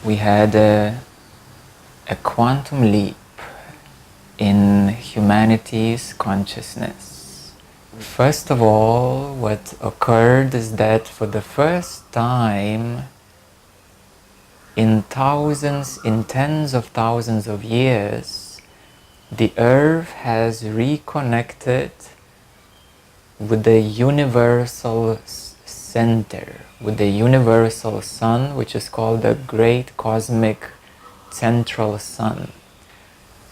we had a quantum leap in humanity's consciousness. First of all, what occurred is that for the first time in thousands, in tens of thousands of years, the earth has reconnected with the universal center, with the universal sun, which is called the great cosmic central sun.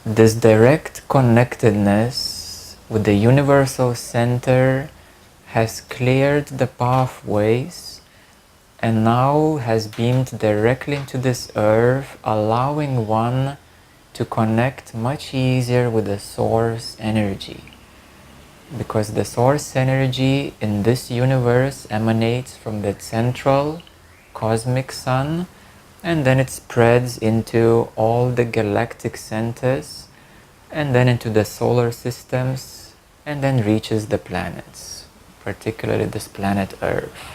This direct connectedness with the universal center has cleared the pathways and now has beamed directly into this earth, allowing one to connect much easier with the source energy. Because the source energy in this universe emanates from the central cosmic sun, and then it spreads into all the galactic centers, and then into the solar systems, and then reaches the planets, particularly this planet Earth.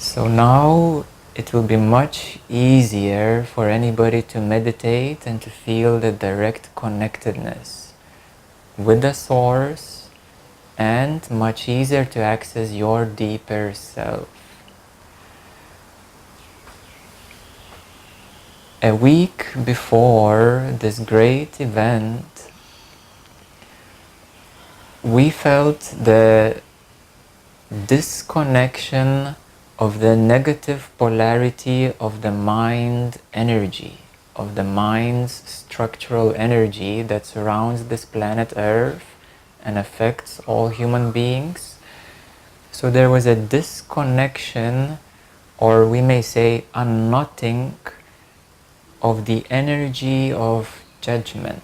So now it will be much easier for anybody to meditate and to feel the direct connectedness with the source, and much easier to access your deeper self. A week before this great event, we felt the disconnection of the negative polarity of the mind energy, of the mind's structural energy that surrounds this planet Earth and affects all human beings. So there was a disconnection, or we may say unknotting, of the energy of judgment.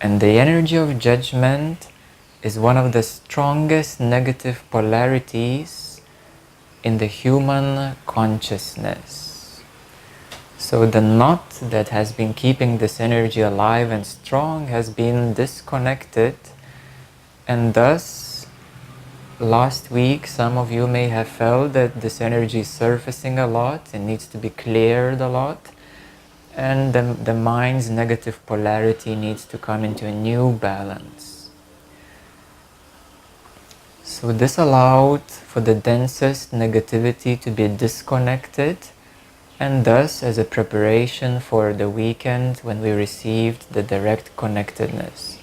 And the energy of judgment is one of the strongest negative polarities in the human consciousness. So the knot that has been keeping this energy alive and strong has been disconnected, and thus last week some of you may have felt that this energy is surfacing a lot and needs to be cleared a lot, and the mind's negative polarity needs to come into a new balance. So this allowed for the densest negativity to be disconnected, and thus as a preparation for the weekend when we received the direct connectedness.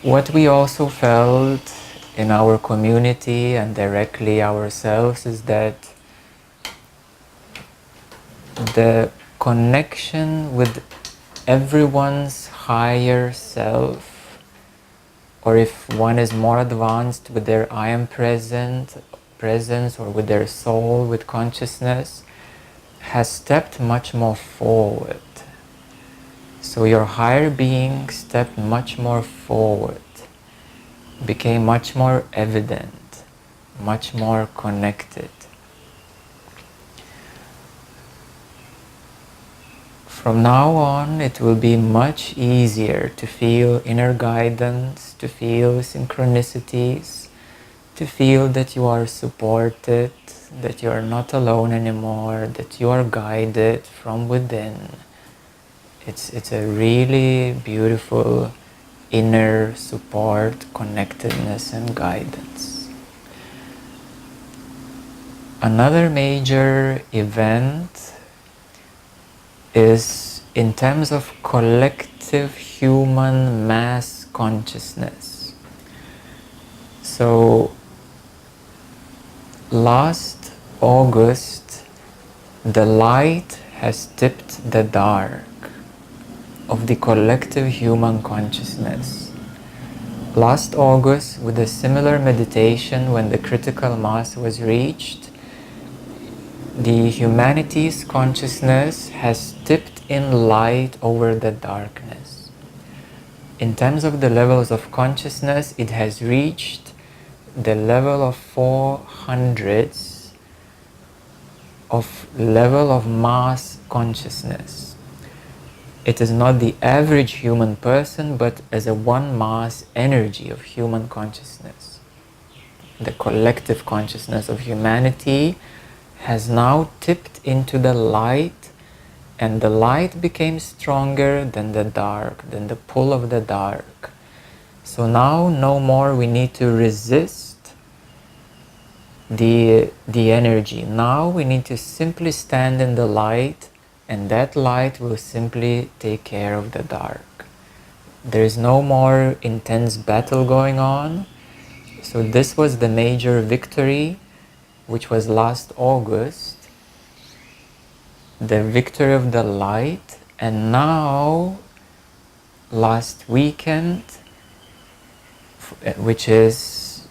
What we also felt in our community and directly ourselves is that the connection with everyone's higher self, or if one is more advanced with their I am presence, or with their soul, with consciousness, has stepped much more forward. So your higher being stepped much more forward, became much more evident, much more connected. From now on, it will be much easier to feel inner guidance, to feel synchronicities, to feel that you are supported, that you are not alone anymore, that you are guided from within. It's a really beautiful inner support, connectedness, and guidance. Another major event is in terms of collective human mass consciousness. So last August, the light has tipped the dark of the collective human consciousness. Last August, with a similar meditation, when the critical mass was reached, the humanity's consciousness has tipped in light over the darkness. In terms of the levels of consciousness, it has reached the level of 400s of level of mass consciousness. It is not the average human person, but as a one mass energy of human consciousness. the collective consciousness of humanity, has now tipped into the light, and the light became stronger than the dark, than the pull of the dark. So now no more we need to resist the energy. Now we need to simply stand in the light, and that light will simply take care of the dark. There is no more intense battle going on. So this was the major victory, which was last August, the victory of the light. And now last weekend, which is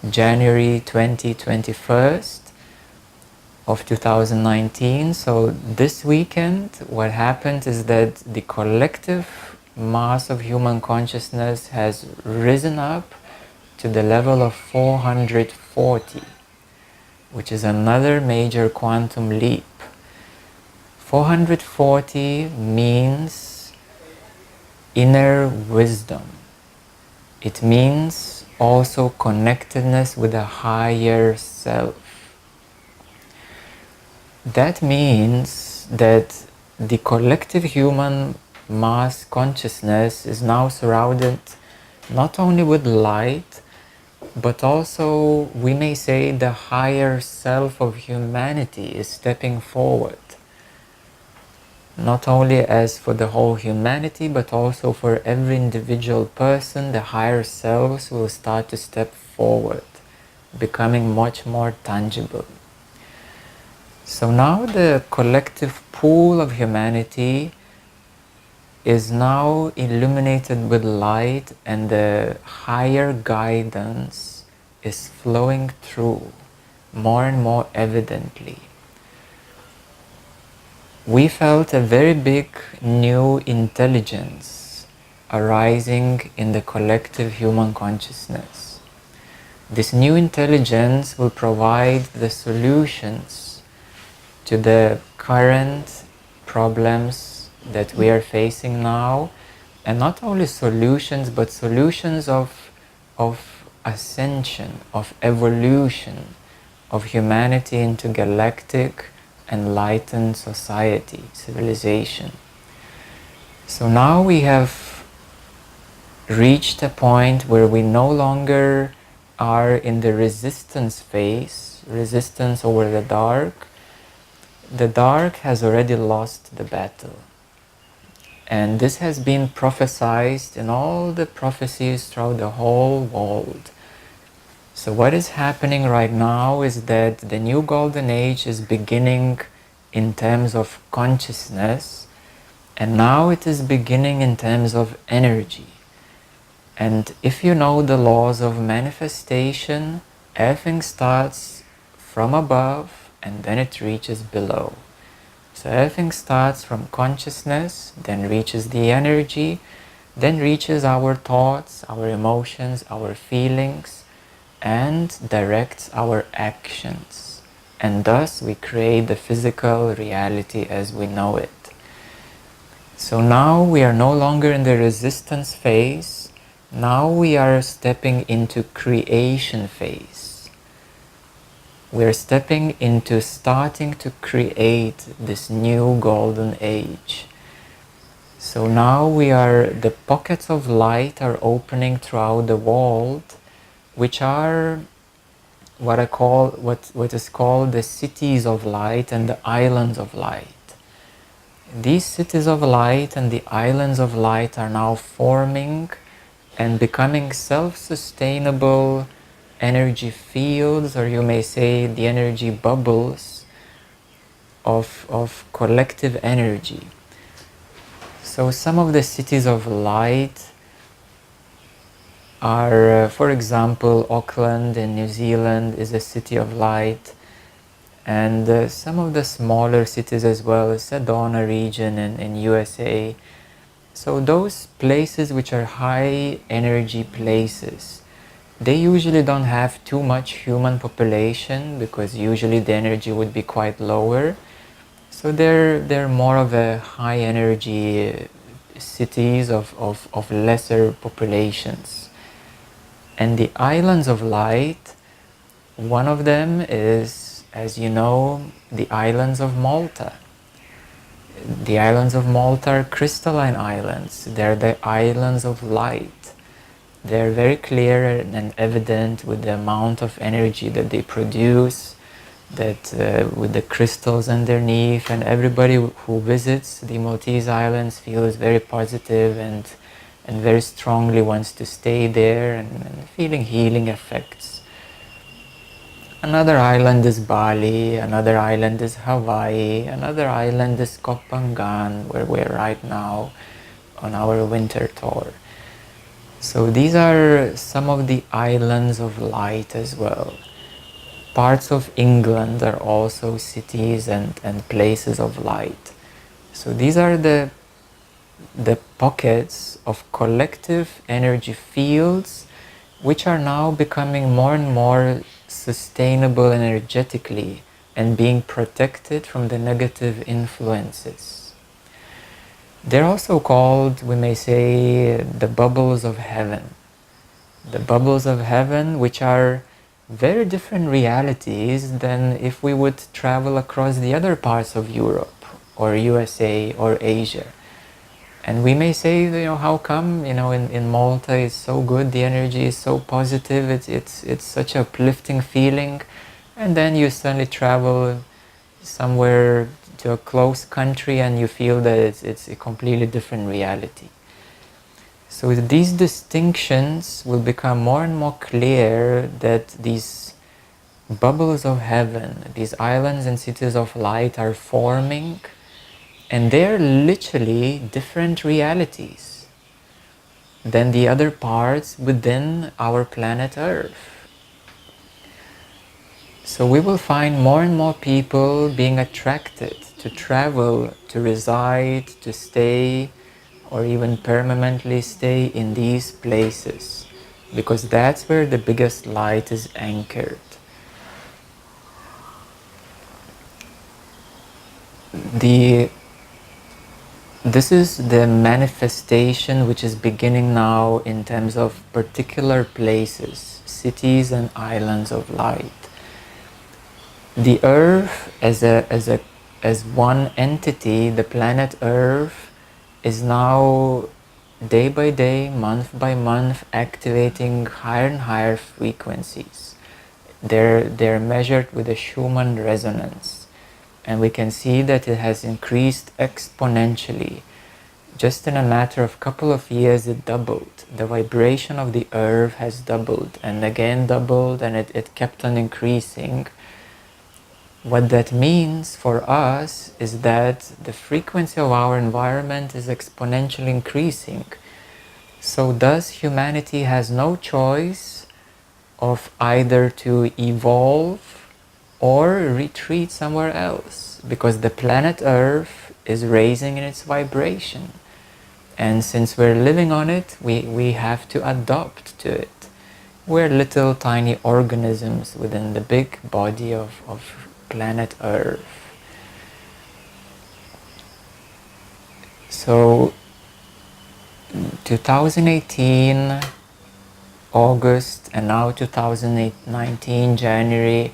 January 21st of 2019. So this weekend, what happened is that the collective mass of human consciousness has risen up to the level of 440, which is another major quantum leap. 440 means inner wisdom. It means also connectedness with a higher self. That means that the collective human mass consciousness is now surrounded not only with light, but also, we may say, the higher self of humanity is stepping forward. Not only as for the whole humanity, but also for every individual person, the higher selves will start to step forward, becoming much more tangible. So now the collective pool of humanity is now illuminated with light, and the higher guidance is flowing through more and more evidently. We felt a very big new intelligence arising in the collective human consciousness. This new intelligence will provide the solutions to the current problems that we are facing now, and not only solutions, but solutions of ascension, of evolution of humanity into galactic enlightened society, civilization. So now we have reached a point where we no longer are in the resistance phase, resistance over the dark. The dark has already lost the battle. And this has been prophesied in all the prophecies throughout the whole world. So what is happening right now is that the new golden age is beginning in terms of consciousness, and now it is beginning in terms of energy. And if you know the laws of manifestation, everything starts from above and then it reaches below. So everything starts from consciousness, then reaches the energy, then reaches our thoughts, our emotions, our feelings, and directs our actions. And thus we create the physical reality as we know it. So now we are no longer in the resistance phase. Now we are stepping into creation phase. We are stepping into starting to create this new golden age. So now the pockets of light are opening throughout the world, which are what is called the cities of light and the islands of light. These cities of light and the islands of light are now forming and becoming self-sustainable energy fields, or you may say the energy bubbles of collective energy. So some of the cities of light are, for example, Auckland in New Zealand is a city of light, and some of the smaller cities as well, Sedona region in USA. So those places which are high energy places, they usually don't have too much human population, because usually the energy would be quite lower. So they're more of a high energy cities of lesser populations. And the islands of light, one of them is, as you know, the islands of Malta. The islands of Malta are crystalline islands. They're the islands of light. They're very clear and evident with the amount of energy that they produce, that with the crystals underneath, and everybody who visits the Maltese Islands feels very positive and very strongly wants to stay there and feeling healing effects. Another island is Bali, another island is Hawaii, another island is Koh Phangan, where we're right now on our winter tour. So these are some of the islands of light as well. Parts of England are also cities and places of light. So these are the pockets of collective energy fields which are now becoming more and more sustainable energetically and being protected from the negative influences. They're also called, we may say, the bubbles of heaven. The bubbles of heaven, which are very different realities than if we would travel across the other parts of Europe or USA or Asia. And we may say, how come, in Malta it's so good, the energy is so positive, it's such a uplifting feeling, and then you suddenly travel somewhere to a close country and you feel that it's a completely different reality. So these distinctions will become more and more clear, that these bubbles of heaven, these islands and cities of light are forming, and they're literally different realities than the other parts within our planet Earth. So we will find more and more people being attracted to travel, to reside, to stay, or even permanently stay in these places, because that's where the biggest light is anchored. This is the manifestation which is beginning now in terms of particular places, cities and islands of light. The Earth as one entity, the planet Earth, is now day by day, month by month, activating higher and higher frequencies. They're measured with a Schumann resonance, and we can see that it has increased exponentially. Just in a matter of a couple of years, it doubled. The vibration of the Earth has doubled and again doubled, and it kept on increasing. What that means for us is that the frequency of our environment is exponentially increasing. So thus humanity has no choice of either to evolve or retreat somewhere else, because the planet Earth is raising in its vibration. And since we're living on it, we have to adapt to it. We're little tiny organisms within the big body of planet Earth. So 2018 August and now 2019 January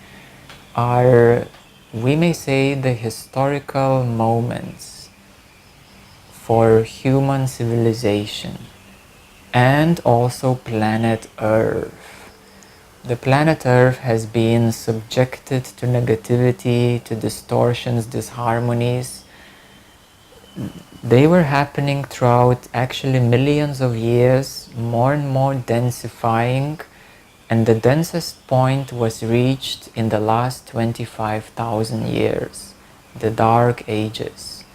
are, we may say, the historical moments for human civilization and also planet Earth. The planet Earth has been subjected to negativity, to distortions, disharmonies. They were happening throughout actually millions of years, more and more densifying, and the densest point was reached in the last 25,000 years, the Dark Ages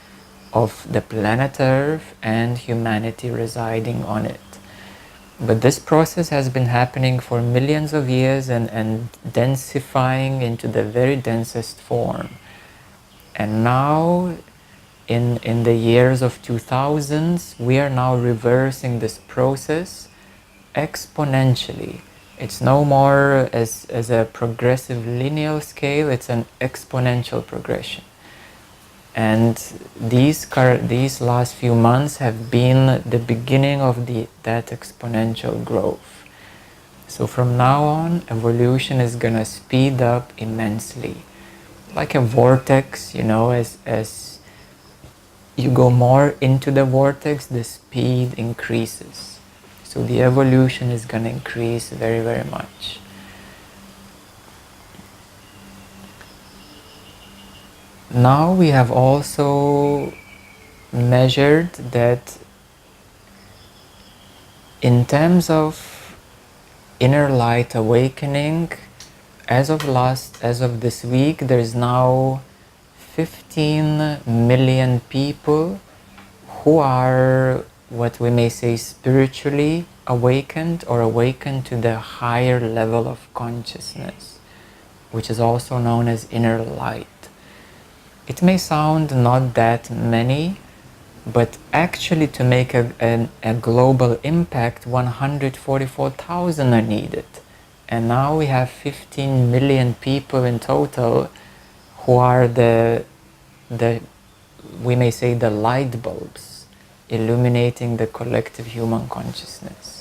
of the planet Earth and humanity residing on it. But this process has been happening for millions of years and densifying into the very densest form. And now, in the years of 2000s, we are now reversing this process exponentially. It's no more as a progressive linear scale, it's an exponential progression. And these last few months have been the beginning of that exponential growth. So from now on, evolution is gonna speed up immensely. Like a vortex, as you go more into the vortex, the speed increases. So the evolution is gonna increase very, very much. Now we have also measured that in terms of inner light awakening, as of this week, there is now 15 million people who are what we may say spiritually awakened or awakened to the higher level of consciousness, which is also known as inner light. It may sound not that many, but actually to make a global impact, 144,000 are needed. And now we have 15 million people in total who are we may say the light bulbs illuminating the collective human consciousness.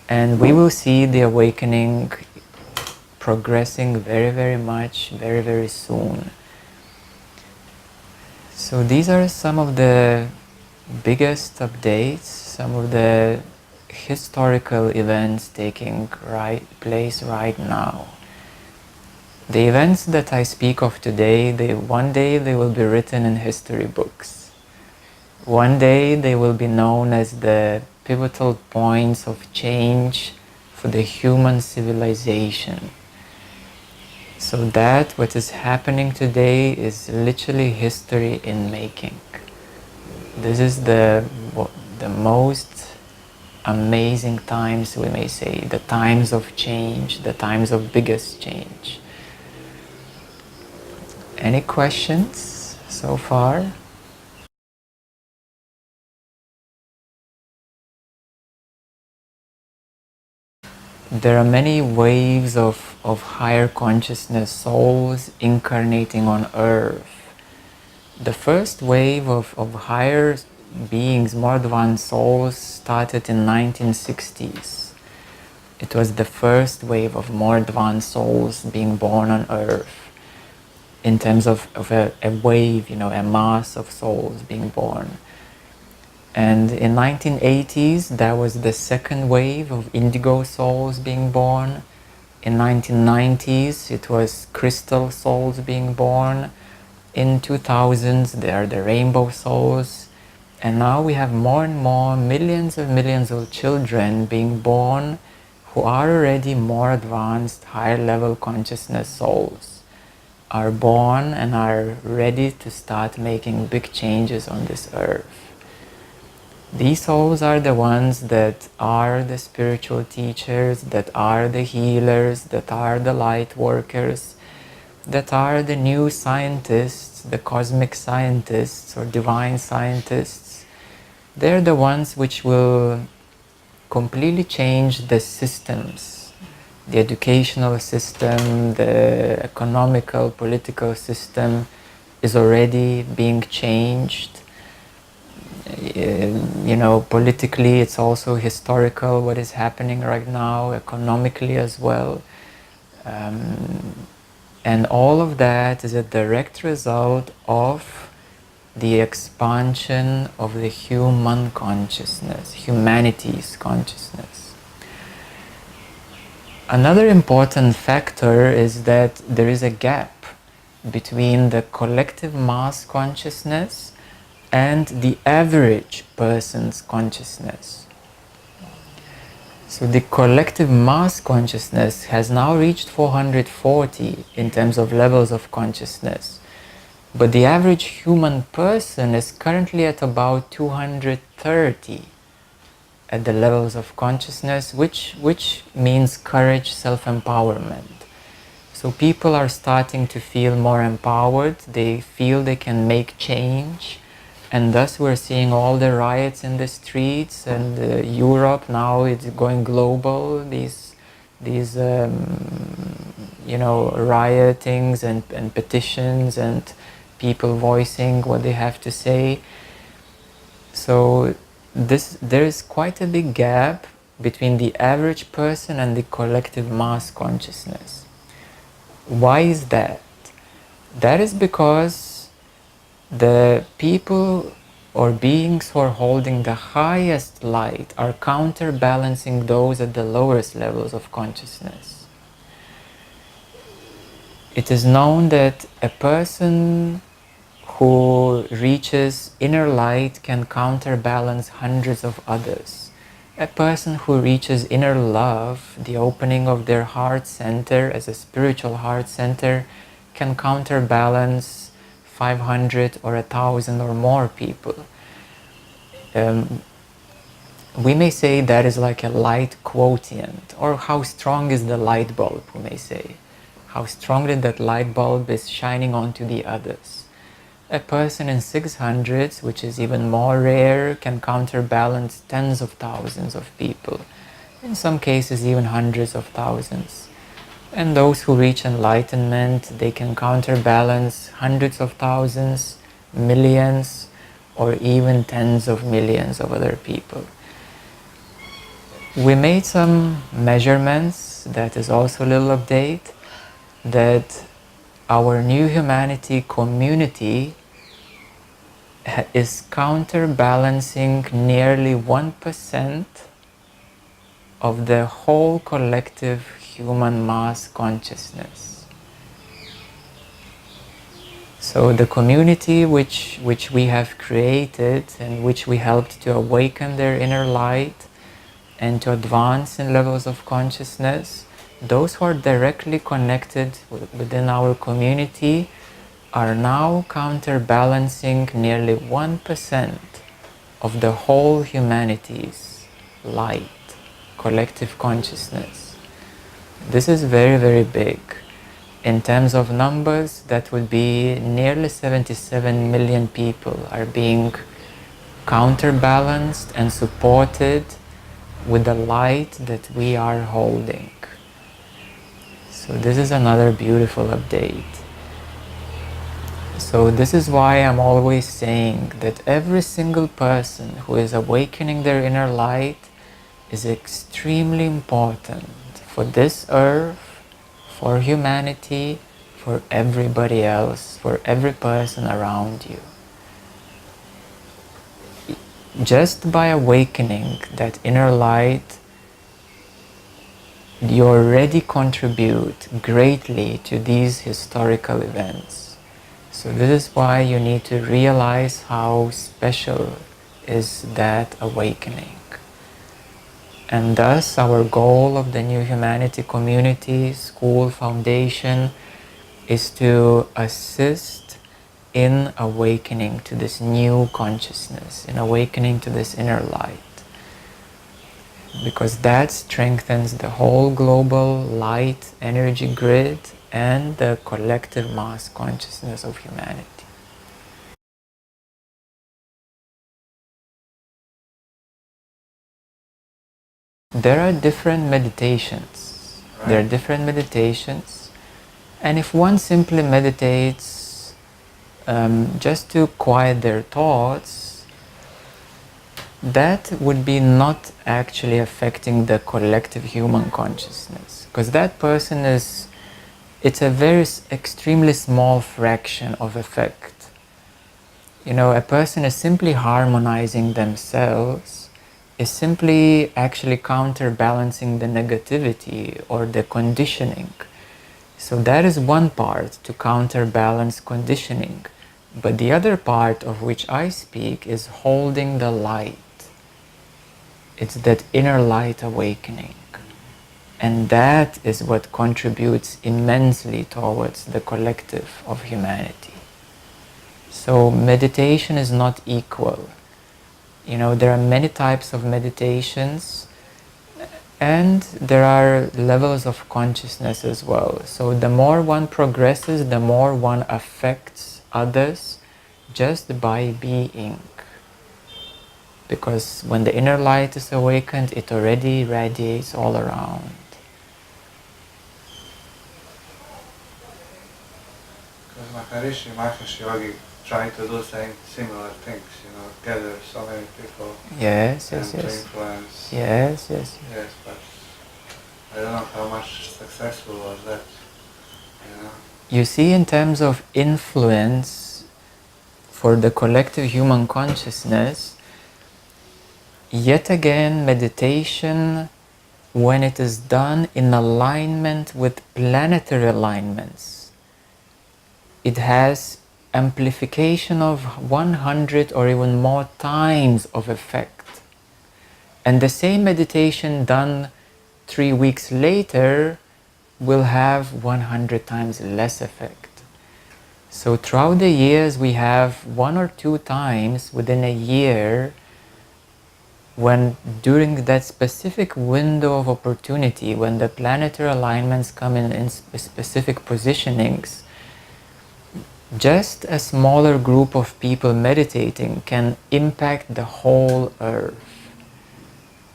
And we will see the awakening progressing very, very much, very, very soon. So these are some of the biggest updates, some of the historical events taking place right now. The events that I speak of today, one day they will be written in history books. One day they will be known as the pivotal points of change for the human civilization. So that what is happening today is literally history in making. This is the most amazing times, we may say, the times of change, the times of biggest change. Any questions so far? There are many waves of higher consciousness souls incarnating on Earth. The first wave of higher beings, more advanced souls, started in 1960s. It was the first wave of more advanced souls being born on Earth. In terms of a wave, a mass of souls being born. And in 1980s, that was the second wave of indigo souls being born. In 1990s, it was crystal souls being born. In 2000s, there are the rainbow souls. And now we have more and more millions of children being born who are already more advanced, higher level consciousness souls, are born and are ready to start making big changes on this earth. These souls are the ones that are the spiritual teachers, that are the healers, that are the light workers, that are the new scientists, the cosmic scientists or divine scientists. They're the ones which will completely change the systems, the educational system, the economical, political system is already being changed. Politically it's also historical what is happening right now, economically as well. And all of that is a direct result of the expansion of the human consciousness, humanity's consciousness. Another important factor is that there is a gap between the collective mass consciousness and the average person's consciousness. So the collective mass consciousness has now reached 440 in terms of levels of consciousness. But the average human person is currently at about 230 at the levels of consciousness, which means courage, self-empowerment. So people are starting to feel more empowered, they feel they can make change, and thus we're seeing all the riots in the streets, and Europe now is going global, these riotings and petitions and people voicing what they have to say. So there is quite a big gap between the average person and the collective mass consciousness. Why is that? That is because the people or beings who are holding the highest light are counterbalancing those at the lowest levels of consciousness. It is known that a person who reaches inner light can counterbalance hundreds of others. A person who reaches inner love, the opening of their heart center as a spiritual heart center, can counterbalance 500 or 1,000 or more people. We may say that is like a light quotient, or how strong is the light bulb, we may say. How strongly that light bulb is shining onto the others. A person in 600s, which is even more rare, can counterbalance tens of thousands of people. In some cases, even hundreds of thousands. And those who reach enlightenment, they can counterbalance hundreds of thousands, millions, or even tens of millions of other people. We made some measurements, that is also a little update, that our new humanity community is counterbalancing nearly 1% of the whole collective human mass consciousness. So the community which we have created and which we helped to awaken their inner light and to advance in levels of consciousness, those who are directly connected within our community are now counterbalancing nearly 1% of the whole humanity's light, collective consciousness. This is very, very big. In terms of numbers, that would be nearly 77 million people are being counterbalanced and supported with the light that we are holding. So this is another beautiful update. So this is why I'm always saying that every single person who is awakening their inner light is extremely important for this earth, for humanity, for everybody else, for every person around you. Just by awakening that inner light, you already contribute greatly to these historical events. So this is why you need to realize how special is that awakening. And thus our goal of the New Humanity Community School Foundation is to assist in awakening to this new consciousness, in awakening to this inner light. Because that strengthens the whole global light energy grid and the collective mass consciousness of humanity. There are different meditations. Right. There are different meditations. And if one simply meditates just to quiet their thoughts, that would be not actually affecting the collective human consciousness. Because that person is, it's a very extremely small fraction of effect. You know, a person is simply harmonizing themselves, is simply actually counterbalancing the negativity or the conditioning. So that is one part, to counterbalance conditioning. But the other part of which I speak is holding the light. It's that inner light awakening. And that is what contributes immensely towards the collective of humanity. So meditation is not equal. You know, there are many types of meditations, and there are levels of consciousness as well. So the more one progresses, the more one affects others just by being. Because when the inner light is awakened, it already radiates all around. trying to do similar things, you know, gather so many people. Yes, and yes, to yes. influence. Yes, yes. Yes, but I don't know how much successful was that, you know. You see, in terms of influence for the collective human consciousness, yet again, meditation, when it is done in alignment with planetary alignments, it has amplification of 100 or even more times of effect. And the same meditation done 3 weeks later will have 100 times less effect. So throughout the years we have 1 or 2 times within a year when during that specific window of opportunity, when the planetary alignments come in specific positionings, just a smaller group of people meditating can impact the whole earth.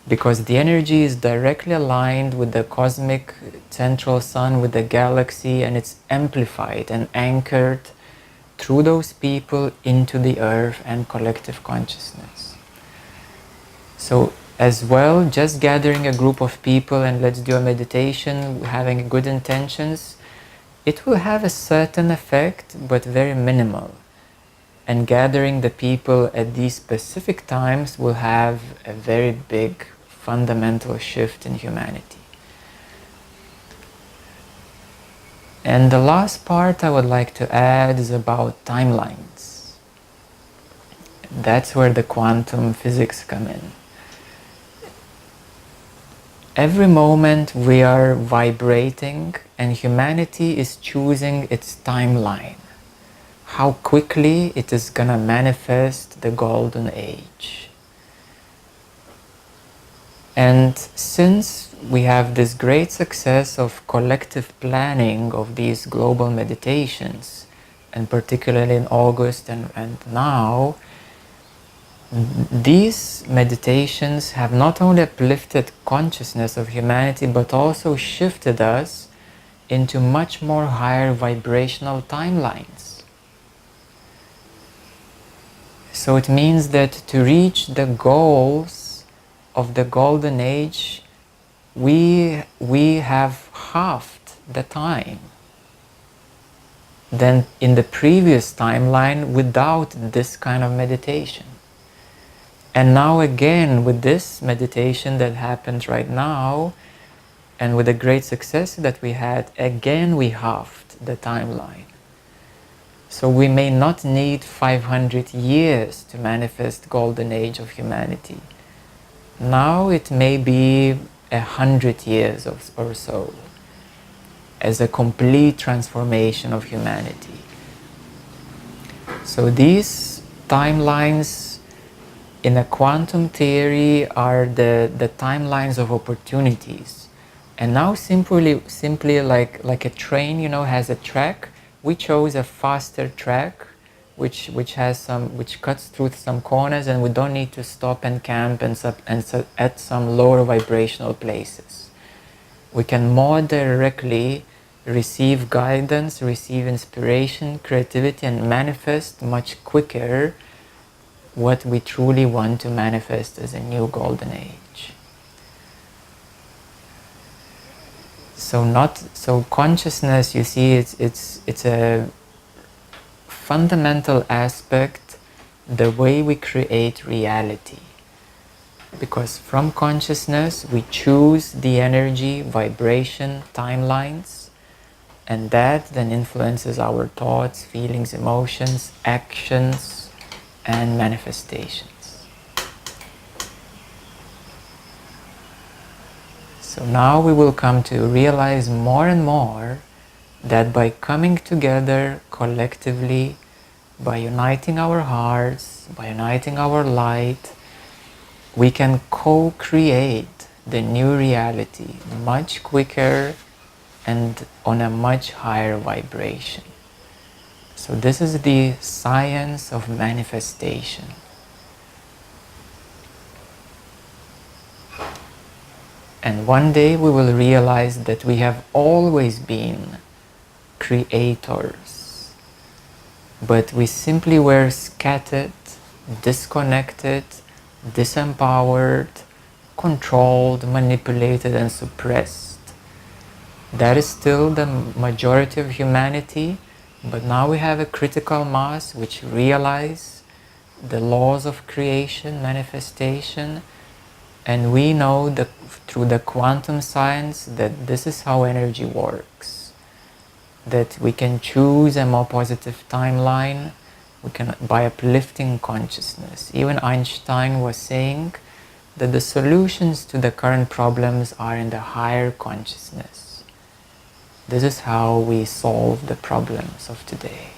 Because the energy is directly aligned with the cosmic central sun, with the galaxy, and it's amplified and anchored through those people into the earth and collective consciousness. So as well, just gathering a group of people and let's do a meditation, having good intentions, it will have a certain effect, but very minimal. And gathering the people at these specific times will have a very big fundamental shift in humanity. And the last part I would like to add is about timelines. That's where the quantum physics come in. Every moment we are vibrating and humanity is choosing its timeline. How quickly it is going to manifest the golden age. And since we have this great success of collective planning of these global meditations, and particularly in August and now, these meditations have not only uplifted consciousness of humanity, but also shifted us into much more higher vibrational timelines. So it means that to reach the goals of the golden age, we have halved the time than in the previous timeline without this kind of meditation. And now again, with this meditation that happens right now, and with the great success that we had, again we halved the timeline. So we may not need 500 years to manifest golden age of humanity. Now it may be 100 years or so as a complete transformation of humanity. So these timelines in a quantum theory are the timelines of opportunities. And now simply like a train, you know, has a track. We chose a faster track which cuts through some corners, and we don't need to stop and camp at some lower vibrational places. We can more directly receive guidance, receive inspiration, creativity, and manifest much quicker what we truly want to manifest as a new golden age. So consciousness, you see, it's a fundamental aspect, the way we create reality. Because from consciousness we choose the energy, vibration, timelines, and that then influences our thoughts, feelings, emotions, actions, and manifestations. So now we will come to realize more and more that by coming together collectively, by uniting our hearts, by uniting our light, we can co-create the new reality much quicker and on a much higher vibration. So this is the science of manifestation. And one day we will realize that we have always been creators. But we simply were scattered, disconnected, disempowered, controlled, manipulated, and suppressed. That is still the majority of humanity, but now we have a critical mass which realize the laws of creation, manifestation, and we know that through the quantum science that this is how energy works. That we can choose a more positive timeline, we can, by uplifting consciousness. Even Einstein was saying that the solutions to the current problems are in the higher consciousness. This is how we solve the problems of today.